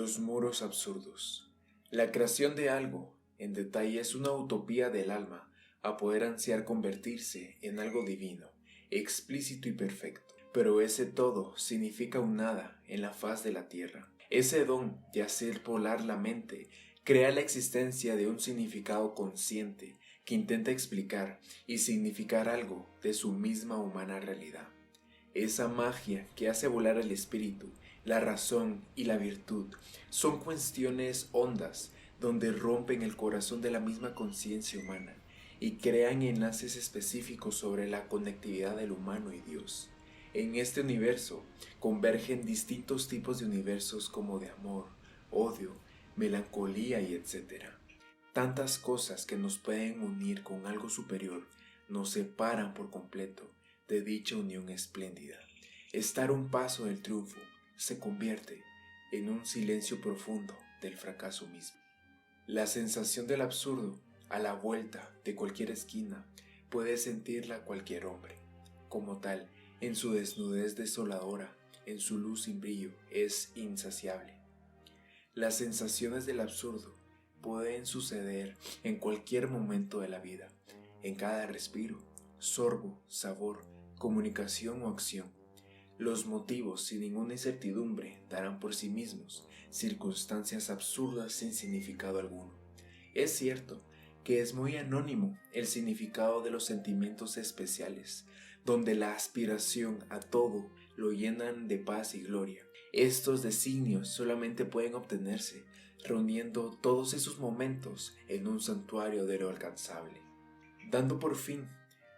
Los muros absurdos. La creación de algo, en detalle, es una utopía del alma a poder ansiar convertirse en algo divino, explícito y perfecto. Pero ese todo significa un nada en la faz de la tierra. Ese don de hacer volar la mente crea la existencia de un significado consciente que intenta explicar y significar algo de su misma humana realidad. Esa magia que hace volar el espíritu, la razón y la virtud son cuestiones hondas donde rompen el corazón de la misma conciencia humana y crean enlaces específicos sobre la conectividad del humano y Dios. En este universo convergen distintos tipos de universos como de amor, odio, melancolía y etc. Tantas cosas que nos pueden unir con algo superior nos separan por completo de dicha unión espléndida. Estar un paso del triunfo se convierte en un silencio profundo del fracaso mismo. La sensación del absurdo a la vuelta de cualquier esquina puede sentirla cualquier hombre. Como tal, en su desnudez desoladora, en su luz sin brillo, es insaciable. Las sensaciones del absurdo pueden suceder en cualquier momento de la vida, en cada respiro, sorbo, sabor, comunicación o acción. Los motivos sin ninguna incertidumbre darán por sí mismos circunstancias absurdas sin significado alguno. Es cierto que es muy anónimo el significado de los sentimientos especiales, donde la aspiración a todo lo llenan de paz y gloria. Estos designios solamente pueden obtenerse reuniendo todos esos momentos en un santuario de lo alcanzable, dando por fin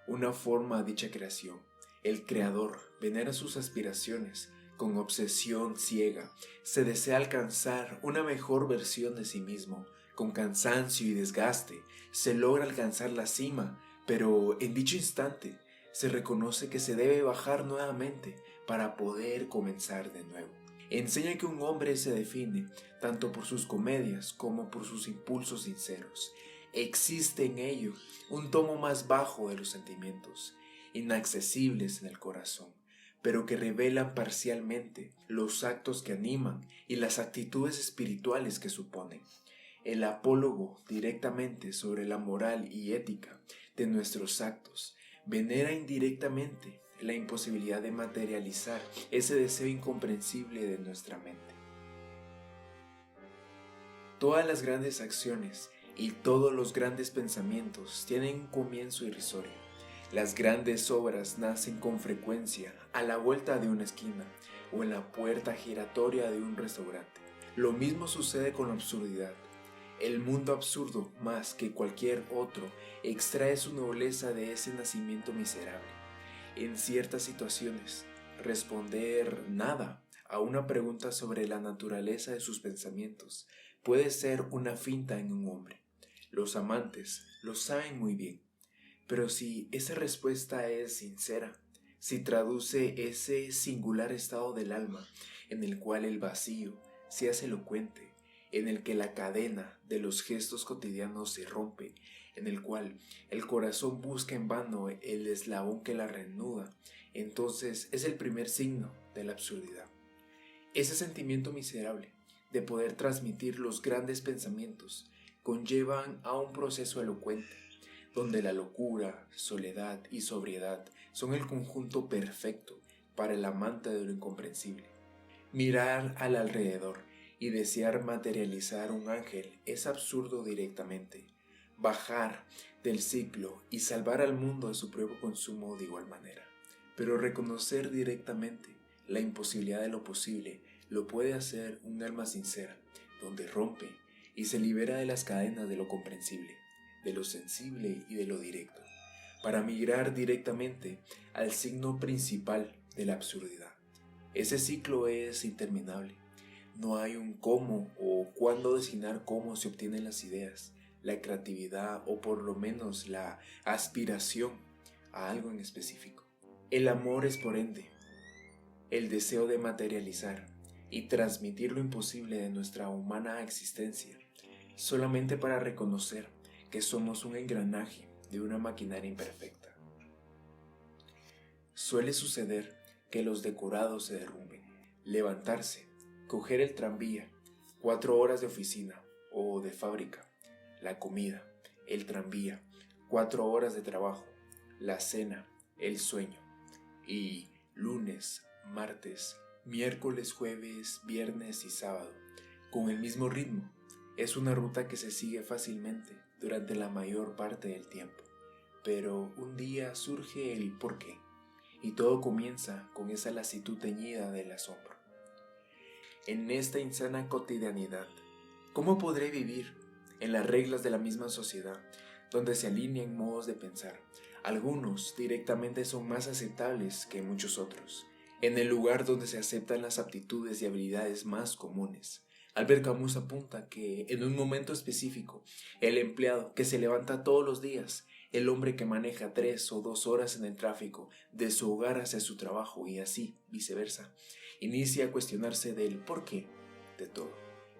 una forma a dicha creación. El creador venera sus aspiraciones con obsesión ciega, se desea alcanzar una mejor versión de sí mismo. Con cansancio y desgaste se logra alcanzar la cima, pero en dicho instante se reconoce que se debe bajar nuevamente para poder comenzar de nuevo. Enseña que un hombre se define tanto por sus comedias como por sus impulsos sinceros. Existe en ello un tomo más bajo de los sentimientos, inaccesibles en el corazón, pero que revelan parcialmente los actos que animan y las actitudes espirituales que suponen. El apólogo directamente sobre la moral y ética de nuestros actos venera indirectamente la imposibilidad de materializar ese deseo incomprensible de nuestra mente. Todas las grandes acciones y todos los grandes pensamientos tienen un comienzo irrisorio. Las grandes obras nacen con frecuencia a la vuelta de una esquina o en la puerta giratoria de un restaurante. Lo mismo sucede con la absurdidad. El mundo absurdo, más que cualquier otro, extrae su nobleza de ese nacimiento miserable. En ciertas situaciones, responder nada a una pregunta sobre la naturaleza de sus pensamientos puede ser una finta en un hombre. Los amantes lo saben muy bien. Pero si esa respuesta es sincera, si traduce ese singular estado del alma en el cual el vacío se hace elocuente, en el que la cadena de los gestos cotidianos se rompe, en el cual el corazón busca en vano el eslabón que la reanuda, entonces es el primer signo de la absurdidad. Ese sentimiento miserable de poder transmitir los grandes pensamientos conllevan a un proceso elocuente, donde la locura, soledad y sobriedad son el conjunto perfecto para el amante de lo incomprensible. Mirar al alrededor y desear materializar un ángel es absurdo directamente. Bajar del ciclo y salvar al mundo de su propio consumo de igual manera. Pero reconocer directamente la imposibilidad de lo posible lo puede hacer un alma sincera, donde rompe y se libera de las cadenas de lo comprensible, de lo sensible y de lo directo, para migrar directamente al signo principal de la absurdidad. Ese ciclo es interminable. No hay un cómo o cuándo designar cómo se obtienen las ideas, la creatividad o por lo menos la aspiración a algo en específico. El amor es por ende el deseo de materializar y transmitir lo imposible de nuestra humana existencia, solamente para reconocer que somos un engranaje de una maquinaria imperfecta. Suele suceder que los decorados se derrumben, levantarse, coger el tranvía, 4 horas de oficina o de fábrica, la comida, el tranvía, 4 horas de trabajo, la cena, el sueño. Y lunes, martes, miércoles, jueves, viernes y sábado, con el mismo ritmo. Es una ruta que se sigue fácilmente durante la mayor parte del tiempo. Pero un día surge el porqué, y todo comienza con esa lasitud teñida del asombro. En esta insana cotidianidad, ¿cómo podré vivir en las reglas de la misma sociedad, donde se alinean modos de pensar? Algunos directamente son más aceptables que muchos otros, en el lugar donde se aceptan las aptitudes y habilidades más comunes. Albert Camus apunta que en un momento específico, el empleado que se levanta todos los días, el hombre que maneja 3 o 2 horas en el tráfico de su hogar hacia su trabajo y así viceversa, inicia a cuestionarse del por qué de todo.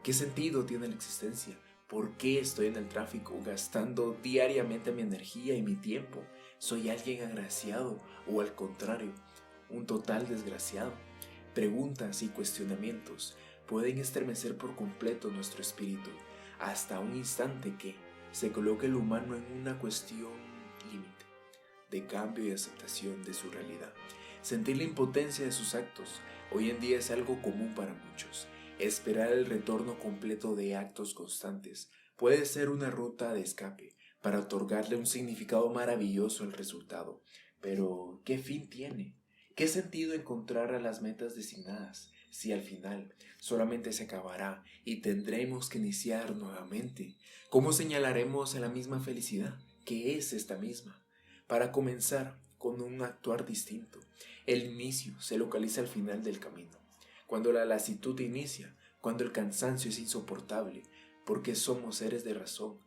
¿Qué sentido tiene la existencia? ¿Por qué estoy en el tráfico gastando diariamente mi energía y mi tiempo? ¿Soy alguien agraciado o al contrario, un total desgraciado? Preguntas y cuestionamientos pueden estremecer por completo nuestro espíritu hasta un instante que se coloque el humano en una cuestión límite de cambio y aceptación de su realidad. Sentir la impotencia de sus actos hoy en día es algo común para muchos. Esperar el retorno completo de actos constantes puede ser una ruta de escape para otorgarle un significado maravilloso al resultado. Pero, ¿qué fin tiene? ¿Qué sentido encontrar a las metas designadas si al final solamente se acabará y tendremos que iniciar nuevamente? ¿Cómo señalaremos a la misma felicidad, que es esta misma? Para comenzar con un actuar distinto, el inicio se localiza al final del camino, cuando la lasitud inicia, cuando el cansancio es insoportable, porque somos seres de razón.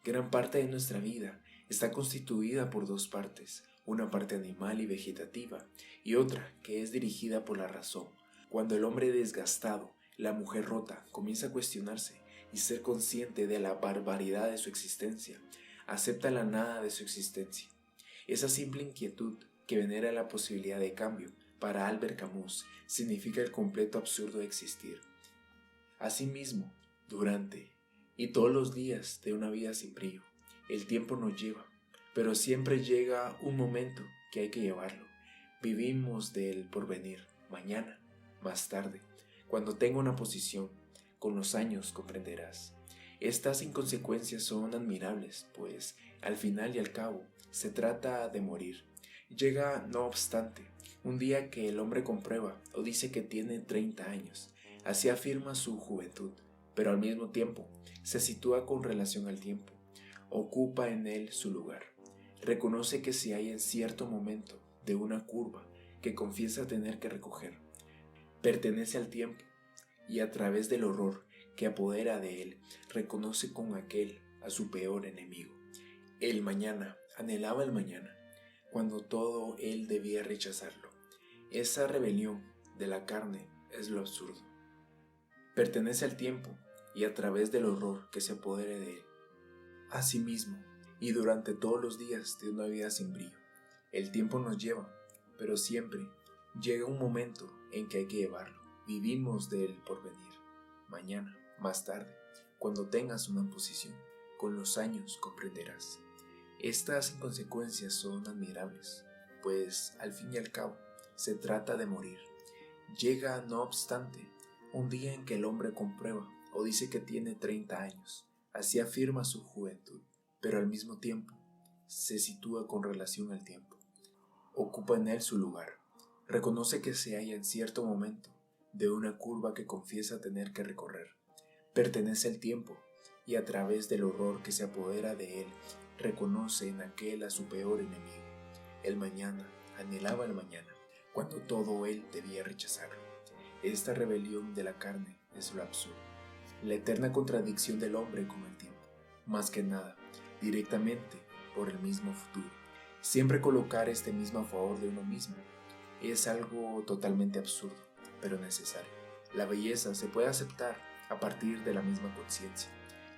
Gran parte de nuestra vida está constituida por 2 partes, una parte animal y vegetativa, y otra que es dirigida por la razón. Cuando el hombre desgastado, la mujer rota, comienza a cuestionarse y ser consciente de la barbaridad de su existencia, acepta la nada de su existencia. Esa simple inquietud que venera la posibilidad de cambio, para Albert Camus, significa el completo absurdo de existir. Asimismo, durante y todos los días de una vida sin brillo, el tiempo nos lleva, pero siempre llega un momento que hay que llevarlo. Vivimos del porvenir, mañana, más tarde, cuando tenga una posición, con los años comprenderás. Estas inconsecuencias son admirables, pues al final y al cabo se trata de morir. Llega, no obstante, un día que el hombre comprueba o dice que tiene 30 años, así afirma su juventud, pero al mismo tiempo se sitúa con relación al tiempo, ocupa en él su lugar, reconoce que se halla en cierto momento de una curva que confiesa tener que recoger, pertenece al tiempo y a través del horror que apodera de él, reconoce con aquel a su peor enemigo. El mañana, anhelaba el mañana, cuando todo él debía rechazarlo. Esa rebelión de la carne es lo absurdo. Pertenece al tiempo y a través del horror que se apodere de él. Asimismo, y durante todos los días de una vida sin brillo, el tiempo nos lleva, pero siempre llega un momento en que hay que llevarlo. Vivimos del porvenir, mañana, más tarde, cuando tengas una posición, con los años comprenderás. Estas inconsecuencias son admirables, pues al fin y al cabo se trata de morir. Llega, no obstante, un día en que el hombre comprueba o dice que tiene 30 años, así afirma su juventud, pero al mismo tiempo se sitúa con relación al tiempo, ocupa en él su lugar, reconoce que se halla en cierto momento de una curva que confiesa tener que recorrer, pertenece al tiempo y a través del horror que se apodera de él, reconoce en aquel a su peor enemigo. El mañana, anhelaba el mañana, cuando todo él debía rechazarlo. Esta rebelión de la carne es lo absurdo, la eterna contradicción del hombre con el tiempo, más que nada, directamente por el mismo futuro. Siempre colocar este mismo a favor de uno mismo es algo totalmente absurdo, pero necesario. La belleza se puede aceptar a partir de la misma conciencia,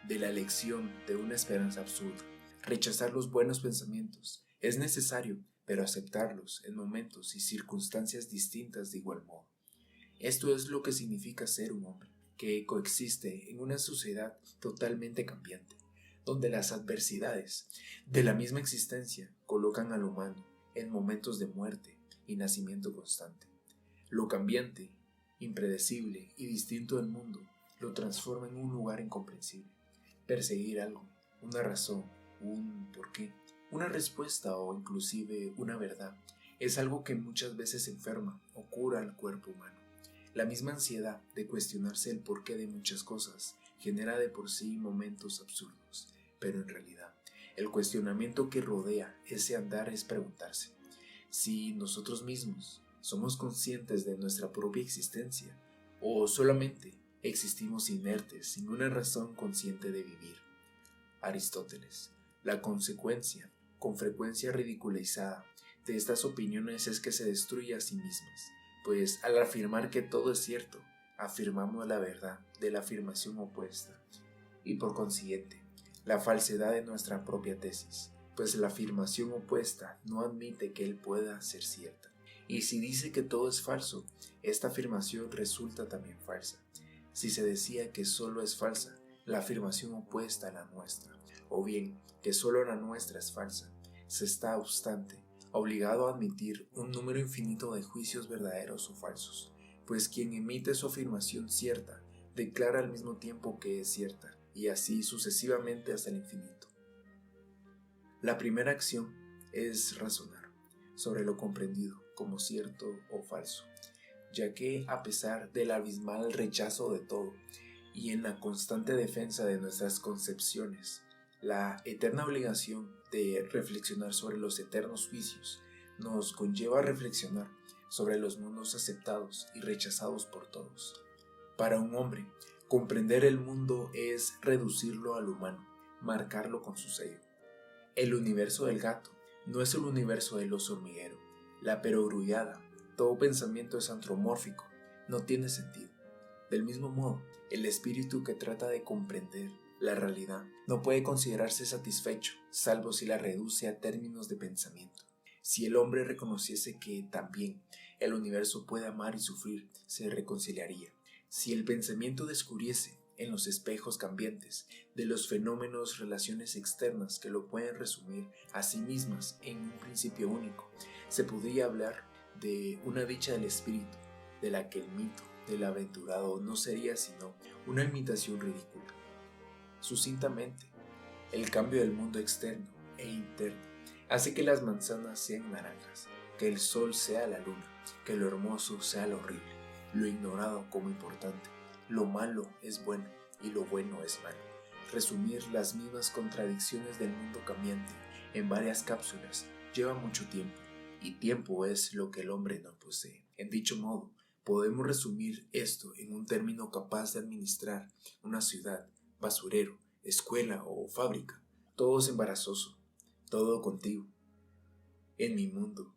de la elección de una esperanza absurda. Rechazar los buenos pensamientos es necesario, pero aceptarlos en momentos y circunstancias distintas de igual modo. Esto es lo que significa ser un hombre. que coexiste en una sociedad totalmente cambiante, donde las adversidades de la misma existencia colocan al humano en momentos de muerte y nacimiento constante. Lo cambiante, impredecible y distinto del mundo lo transforma en un lugar incomprensible. Perseguir algo, una razón, un porqué, una respuesta o inclusive una verdad, es algo que muchas veces enferma o cura al cuerpo humano. La misma ansiedad de cuestionarse el porqué de muchas cosas genera de por sí momentos absurdos, pero en realidad, el cuestionamiento que rodea ese andar es preguntarse si nosotros mismos somos conscientes de nuestra propia existencia o solamente existimos inertes sin una razón consciente de vivir. Aristóteles, la consecuencia, con frecuencia ridiculizada, de estas opiniones es que se destruye a sí mismas, pues al afirmar que todo es cierto, afirmamos la verdad de la afirmación opuesta y por consiguiente, la falsedad de nuestra propia tesis, pues la afirmación opuesta no admite que él pueda ser cierta. Y si dice que todo es falso, esta afirmación resulta también falsa. Si se decía que solo es falsa, la afirmación opuesta a la nuestra, o bien que solo la nuestra es falsa, se está obstante obligado a admitir un número infinito de juicios verdaderos o falsos, pues quien emite su afirmación cierta declara al mismo tiempo que es cierta, y así sucesivamente hasta el infinito. La primera acción es razonar sobre lo comprendido como cierto o falso, ya que a pesar del abismal rechazo de todo y en la constante defensa de nuestras concepciones, la eterna obligación de reflexionar sobre los eternos juicios nos conlleva a reflexionar sobre los mundos aceptados y rechazados por todos. Para un hombre, comprender el mundo es reducirlo al humano, marcarlo con su sello. El universo del gato no es el universo del oso hormiguero. La perogrullada, todo pensamiento es antropomórfico, no tiene sentido. Del mismo modo, el espíritu que trata de comprender la realidad no puede considerarse satisfecho, salvo si la reduce a términos de pensamiento. Si el hombre reconociese que también el universo puede amar y sufrir, se reconciliaría. Si el pensamiento descubriese en los espejos cambiantes de los fenómenos relaciones externas que lo pueden resumir a sí mismas en un principio único, se podría hablar de una dicha del espíritu, de la que el mito del aventurado no sería sino una imitación ridícula. Sucintamente, el cambio del mundo externo e interno hace que las manzanas sean naranjas, que el sol sea la luna, que lo hermoso sea lo horrible, lo ignorado como importante, lo malo es bueno y lo bueno es malo. Resumir las mismas contradicciones del mundo cambiante en varias cápsulas lleva mucho tiempo, y tiempo es lo que el hombre no posee. En dicho modo, podemos resumir esto en un término capaz de administrar una ciudad, basurero, escuela o fábrica. Todo es embarazoso, todo contigo. En mi mundo,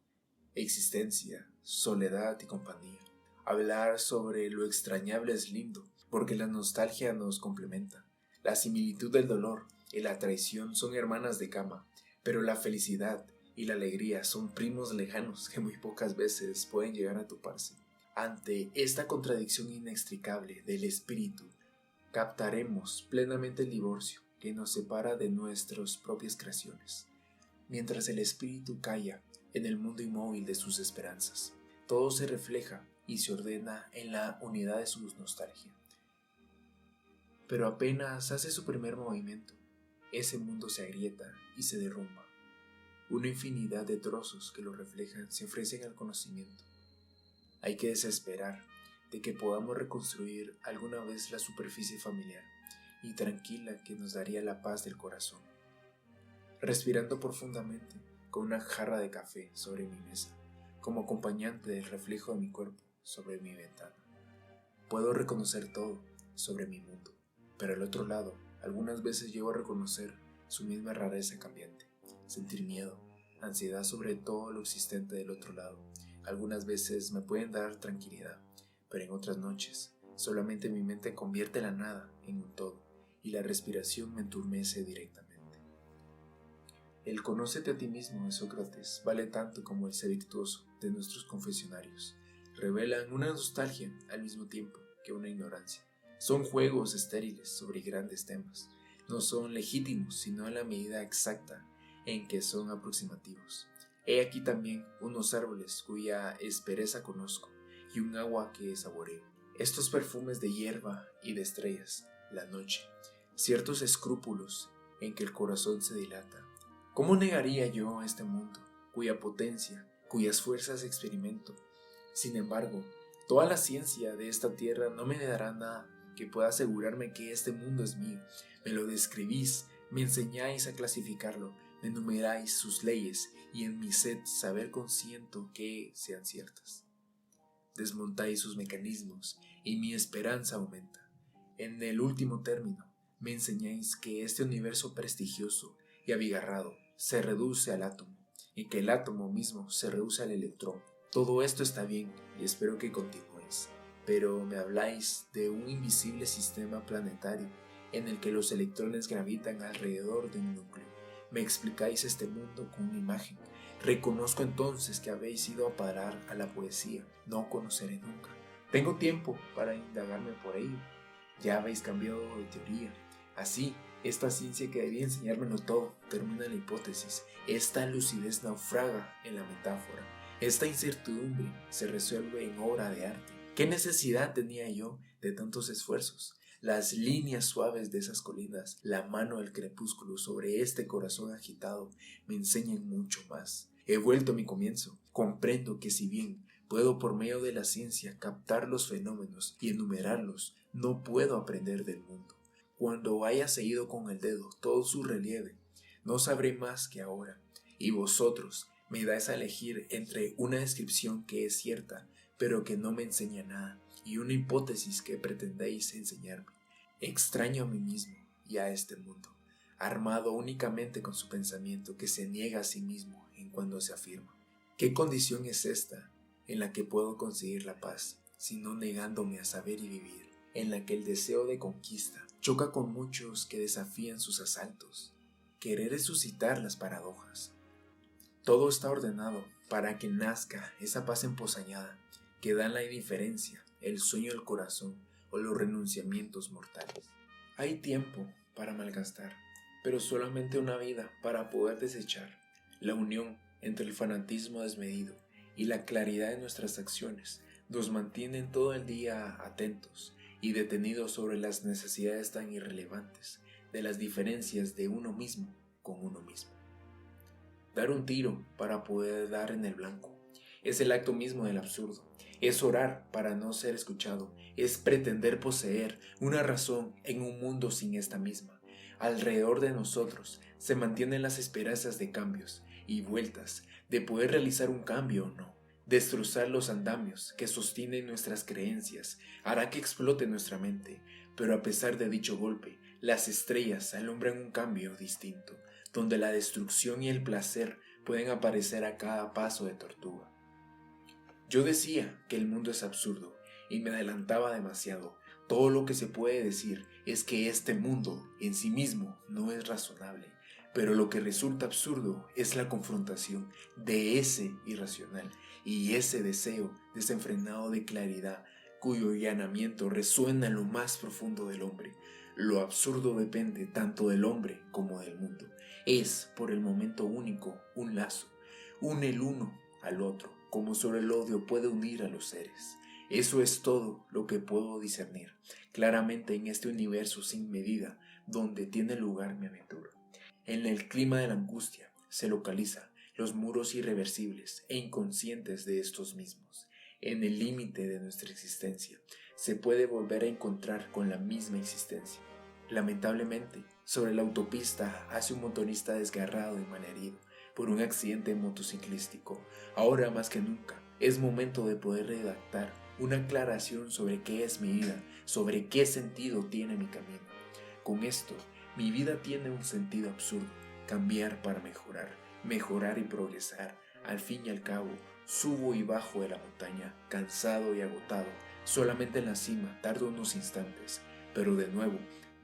existencia, soledad y compañía. Hablar sobre lo extrañable es lindo, porque la nostalgia nos complementa. La similitud del dolor y la traición son hermanas de cama, pero la felicidad y la alegría son primos lejanos que muy pocas veces pueden llegar a toparse. Ante esta contradicción inextricable del espíritu, captaremos plenamente el divorcio que nos separa de nuestras propias creaciones, mientras el espíritu calla en el mundo inmóvil de sus esperanzas. Todo se refleja y se ordena en la unidad de su nostalgia. Pero apenas hace su primer movimiento, ese mundo se agrieta y se derrumba. Una infinidad de trozos que lo reflejan se ofrecen al conocimiento. Hay que desesperar de que podamos reconstruir alguna vez la superficie familiar y tranquila que nos daría la paz del corazón. Respirando profundamente con una jarra de café sobre mi mesa, como acompañante del reflejo de mi cuerpo sobre mi ventana. Puedo reconocer todo sobre mi mundo, pero al otro lado, algunas veces llego a reconocer su misma rareza cambiante, sentir miedo, ansiedad sobre todo lo existente del otro lado. Algunas veces me pueden dar tranquilidad, pero en otras noches, solamente mi mente convierte la nada en un todo, y la respiración me entumece directamente. El conócete a ti mismo de Sócrates vale tanto como el ser virtuoso de nuestros confesionarios. Revelan una nostalgia al mismo tiempo que una ignorancia, Son juegos estériles sobre grandes temas. No son legítimos sino en la medida exacta en que son aproximativos. He aquí también unos árboles cuya aspereza conozco y un agua que saboreo. Estos perfumes de hierba y de estrellas, la noche, ciertos escrúpulos en que el corazón se dilata. ¿Cómo negaría yo este mundo, cuya potencia, cuyas fuerzas experimento? Sin embargo, toda la ciencia de esta tierra no me dará nada que pueda asegurarme que este mundo es mío. Me lo describís, me enseñáis a clasificarlo, me enumeráis sus leyes y en mi sed saber consiento que sean ciertas. Desmontáis sus mecanismos y mi esperanza aumenta. En el último término, me enseñáis que este universo prestigioso y abigarrado se reduce al átomo y que el átomo mismo se reduce al electrón. Todo esto está bien y espero que continuéis, pero me habláis de un invisible sistema planetario en el que los electrones gravitan alrededor de un núcleo. Me explicáis este mundo con una imagen. Reconozco entonces que habéis ido a parar a la poesía. No conoceré nunca. Tengo tiempo para indagarme por ello. Ya habéis cambiado de teoría. Así, esta ciencia que debía enseñármelo todo termina en la hipótesis. Esta lucidez naufraga en la metáfora. Esta incertidumbre se resuelve en obra de arte. ¿Qué necesidad tenía yo de tantos esfuerzos? Las líneas suaves de esas colinas, la mano del crepúsculo sobre este corazón agitado me enseñan mucho más. He vuelto a mi comienzo. Comprendo que si bien puedo por medio de la ciencia captar los fenómenos y enumerarlos, no puedo aprender del mundo. Cuando haya seguido con el dedo todo su relieve, no sabré más que ahora. Y vosotros me dais a elegir entre una descripción que es cierta, pero que no me enseña nada, y una hipótesis que pretendéis enseñarme. Extraño a mí mismo y a este mundo, armado únicamente con su pensamiento que se niega a sí mismo en cuando se afirma. ¿Qué condición es esta en la que puedo conseguir la paz, sino negándome a saber y vivir, en la que el deseo de conquista choca con muchos que desafían sus asaltos? Querer es suscitar las paradojas. Todo está ordenado para que nazca esa paz emposañada que da la indiferencia, el sueño del corazón o los renunciamientos mortales. Hay tiempo para malgastar, pero solamente una vida para poder desechar. La unión entre el fanatismo desmedido y la claridad de nuestras acciones nos mantienen todo el día atentos y detenidos sobre las necesidades tan irrelevantes de las diferencias de uno mismo con uno mismo. Dar un tiro para poder dar en el blanco es el acto mismo del absurdo. Es orar para no ser escuchado. Es pretender poseer una razón en un mundo sin esta misma. Alrededor de nosotros se mantienen las esperanzas de cambios y vueltas, de poder realizar un cambio o no. Destrozar los andamios que sostienen nuestras creencias hará que explote nuestra mente, pero a pesar de dicho golpe, las estrellas alumbran un cambio distinto, donde la destrucción y el placer pueden aparecer a cada paso de tortuga. Yo decía que el mundo es absurdo y me adelantaba demasiado. Todo lo que se puede decir es que este mundo en sí mismo no es razonable, pero lo que resulta absurdo es la confrontación de ese irracional y ese deseo desenfrenado de claridad cuyo llanamiento resuena en lo más profundo del hombre. Lo absurdo depende tanto del hombre como del mundo. Es por el momento único un lazo, une el uno al otro, como sobre el odio puede unir a los seres. Eso es todo lo que puedo discernir claramente en este universo sin medida donde tiene lugar mi aventura. En el clima de la angustia se localiza los muros irreversibles e inconscientes de estos mismos. En el límite de nuestra existencia se puede volver a encontrar con la misma existencia. Lamentablemente, sobre la autopista hace un motorista desgarrado y malherido por un accidente motociclístico. Ahora más que nunca es momento de poder redactar una aclaración sobre qué es mi vida, sobre qué sentido tiene mi camino. Con esto, mi vida tiene un sentido absurdo: cambiar para mejorar, mejorar y progresar. Al fin y al cabo, subo y bajo de la montaña, cansado y agotado. Solamente en la cima tardo unos instantes, pero de nuevo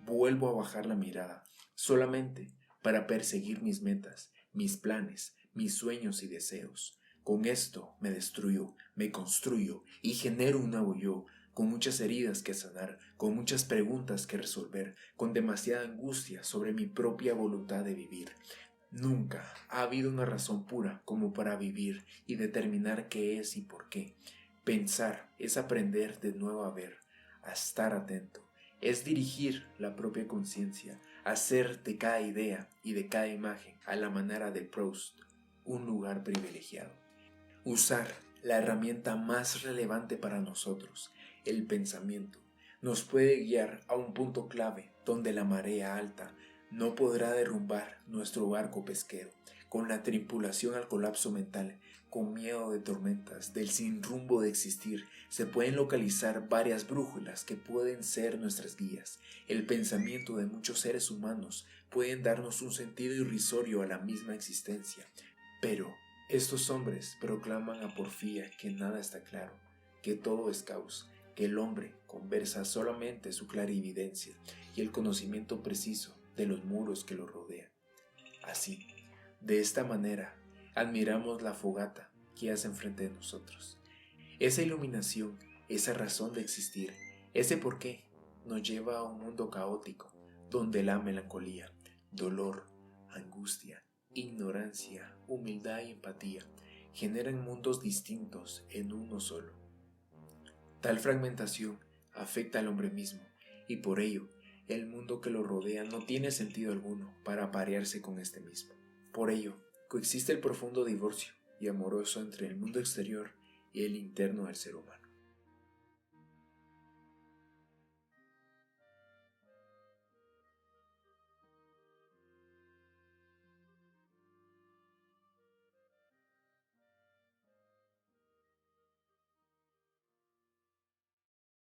vuelvo a bajar la mirada, solamente para perseguir mis metas, mis planes, mis sueños y deseos. Con esto me destruyo, me construyo y genero un nuevo yo, con muchas heridas que sanar, con muchas preguntas que resolver, con demasiada angustia sobre mi propia voluntad de vivir. Nunca ha habido una razón pura como para vivir y determinar qué es y por qué. Pensar es aprender de nuevo a ver, a estar atento, es dirigir la propia conciencia, hacer de cada idea y de cada imagen, a la manera de Proust, un lugar privilegiado. Usar la herramienta más relevante para nosotros, el pensamiento, nos puede guiar a un punto clave donde la marea alta no podrá derrumbar nuestro barco pesquero, con la tripulación al colapso mental, con miedo de tormentas, del sin rumbo de existir. Se pueden localizar varias brújulas que pueden ser nuestras guías. El pensamiento de muchos seres humanos pueden darnos un sentido irrisorio a la misma existencia, pero estos hombres proclaman a porfía que nada está claro, que todo es caos, que el hombre conversa solamente su clarividencia y el conocimiento preciso de los muros que lo rodean. Así, de esta manera, admiramos la fogata que yace enfrente de nosotros. Esa iluminación, esa razón de existir, ese porqué, nos lleva a un mundo caótico, donde la melancolía, dolor, angustia, ignorancia, humildad y empatía generan mundos distintos en uno solo. Tal fragmentación afecta al hombre mismo y por ello el mundo que lo rodea no tiene sentido alguno para aparearse con este mismo. Por ello, coexiste el profundo divorcio y amoroso entre el mundo exterior y el interno del ser humano.